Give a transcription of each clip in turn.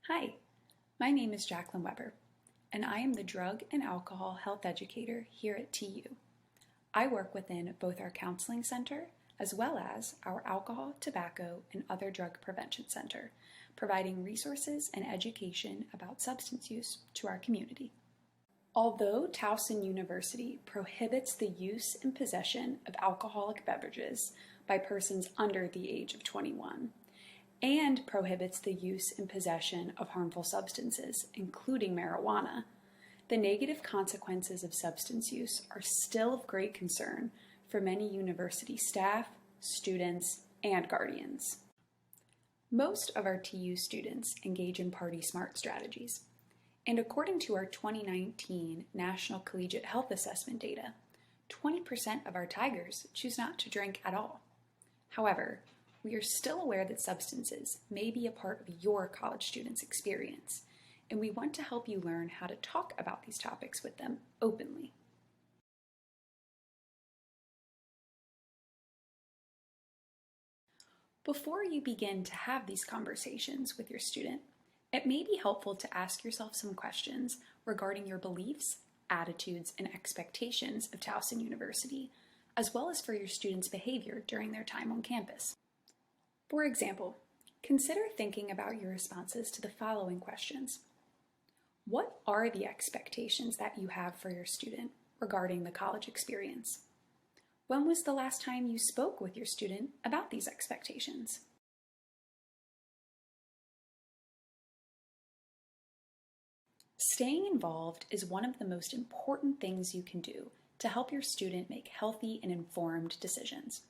Hi, my name is Jacqueline Weber, and I am the Drug and Alcohol Health Educator here at TU. I work within both our Counseling Center as well as our Alcohol, Tobacco, and Other Drug Prevention Center, providing resources and education about substance use to our community. Although Towson University prohibits the use and possession of alcoholic beverages by persons under the age of 21, and prohibits the use and possession of harmful substances, including marijuana, the negative consequences of substance use are still of great concern for many university staff, students, and guardians. Most of our TU students engage in party smart strategies, and according to our 2019 National Collegiate Health Assessment data, 20% of our Tigers choose not to drink at all. However, we are still aware that substances may be a part of your college students' experience, and we want to help you learn how to talk about these topics with them openly. Before you begin to have these conversations with your student, it may be helpful to ask yourself some questions regarding your beliefs, attitudes, and expectations of Towson University, as well as for your students' behavior during their time on campus. For example, consider thinking about your responses to the following questions. What are the expectations that you have for your student regarding the college experience? When was the last time you spoke with your student about these expectations? Staying involved is one of the most important things you can do to help your student make healthy and informed decisions.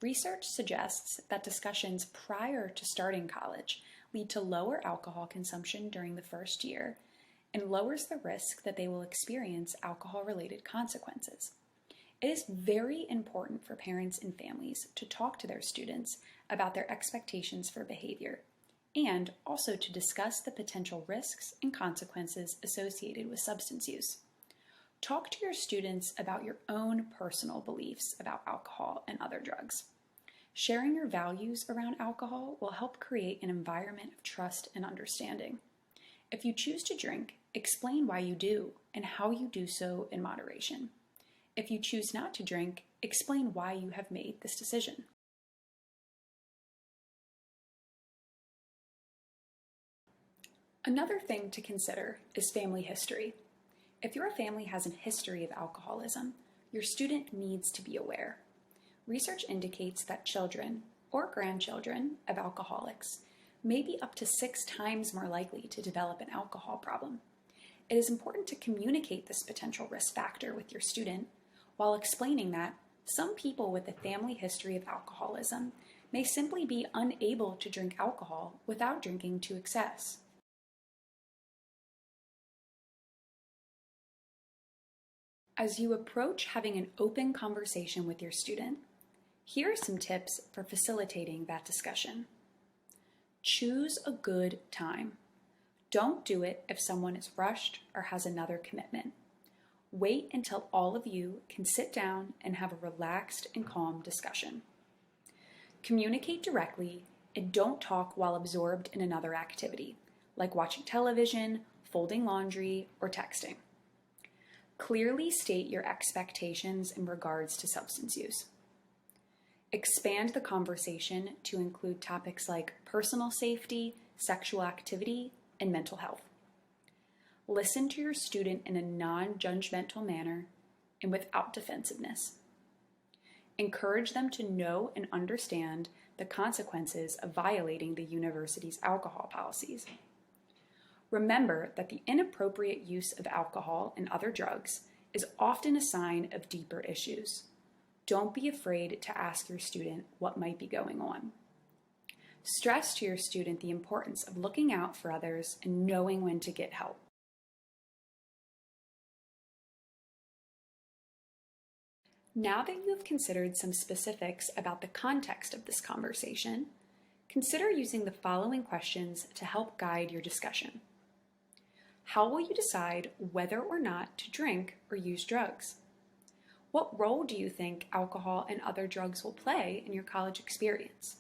Research suggests that discussions prior to starting college lead to lower alcohol consumption during the first year and lowers the risk that they will experience alcohol-related consequences. It is very important for parents and families to talk to their students about their expectations for behavior and also to discuss the potential risks and consequences associated with substance use. Talk to your students about your own personal beliefs about alcohol and other drugs. Sharing your values around alcohol will help create an environment of trust and understanding. If you choose to drink, explain why you do and how you do so in moderation. If you choose not to drink, explain why you have made this decision. Another thing to consider is family history. If your family has a history of alcoholism, your student needs to be aware. Research indicates that children or grandchildren of alcoholics may be up to 6 times more likely to develop an alcohol problem. It is important to communicate this potential risk factor with your student while explaining that some people with a family history of alcoholism may simply be unable to drink alcohol without drinking to excess. As you approach having an open conversation with your student, here are some tips for facilitating that discussion. Choose a good time. Don't do it if someone is rushed or has another commitment. Wait until all of you can sit down and have a relaxed and calm discussion. Communicate directly and don't talk while absorbed in another activity, like watching television, folding laundry, or texting. Clearly state your expectations in regards to substance use. Expand the conversation to include topics like personal safety, sexual activity, and mental health. Listen to your student in a non-judgmental manner and without defensiveness. Encourage them to know and understand the consequences of violating the university's alcohol policies. Remember that the inappropriate use of alcohol and other drugs is often a sign of deeper issues. Don't be afraid to ask your student what might be going on. Stress to your student the importance of looking out for others and knowing when to get help. Now that you have considered some specifics about the context of this conversation, consider using the following questions to help guide your discussion. How will you decide whether or not to drink or use drugs? What role do you think alcohol and other drugs will play in your college experience?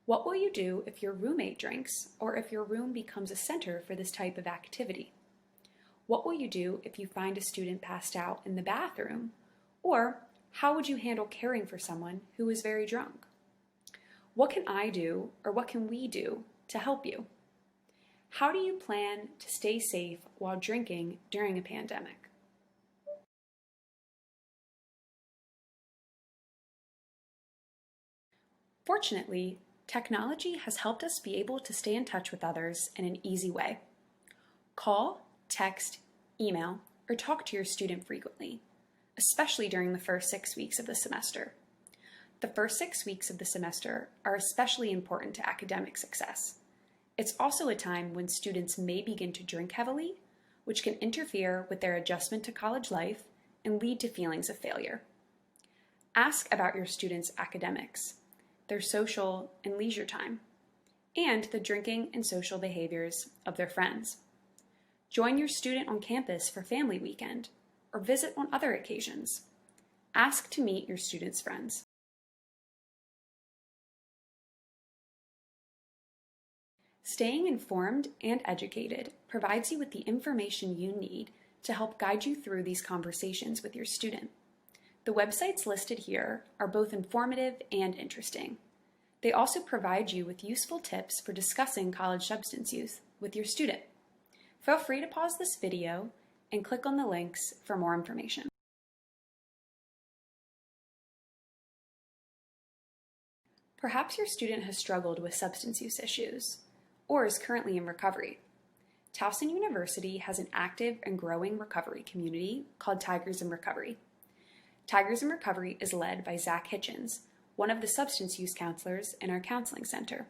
What will you do if your roommate drinks or if your room becomes a center for this type of activity? What will you do if you find a student passed out in the bathroom? Or how would you handle caring for someone who is very drunk? What can I do or what can we do to help you? How do you plan to stay safe while drinking during a pandemic? Fortunately, technology has helped us be able to stay in touch with others in an easy way. Call, text, email, or talk to your student frequently, especially during the first 6 weeks of the semester. The first 6 weeks of the semester are especially important to academic success. It's also a time when students may begin to drink heavily, which can interfere with their adjustment to college life and lead to feelings of failure. Ask about your students' academics, their social and leisure time, and the drinking and social behaviors of their friends. Join your student on campus for family weekend or visit on other occasions. Ask to meet your students' friends. Staying informed and educated provides you with the information you need to help guide you through these conversations with your student. The websites listed here are both informative and interesting. They also provide you with useful tips for discussing college substance use with your student. Feel free to pause this video and click on the links for more information. Perhaps your student has struggled with substance use issues or is currently in recovery. Towson University has an active and growing recovery community called Tigers in Recovery. Tigers in Recovery is led by Zach Hitchens, one of the substance use counselors in our counseling center.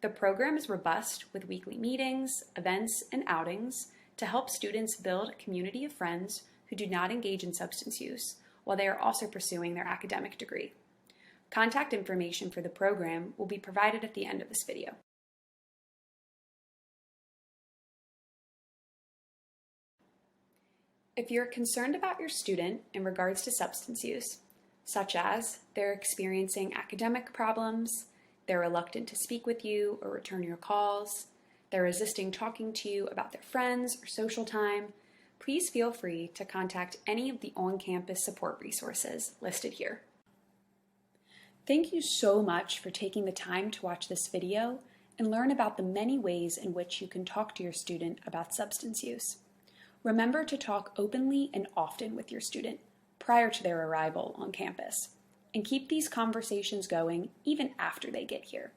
The program is robust with weekly meetings, events, and outings to help students build a community of friends who do not engage in substance use while they are also pursuing their academic degree. Contact information for the program will be provided at the end of this video. If you're concerned about your student in regards to substance use, such as they're experiencing academic problems, they're reluctant to speak with you or return your calls, they're resisting talking to you about their friends or social time, please feel free to contact any of the on-campus support resources listed here. Thank you so much for taking the time to watch this video and learn about the many ways in which you can talk to your student about substance use. Remember to talk openly and often with your student prior to their arrival on campus, and keep these conversations going even after they get here.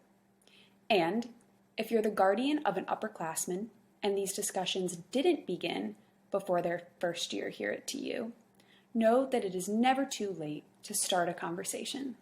And if you're the guardian of an upperclassman and these discussions didn't begin before their first year here at TU, know that it is never too late to start a conversation.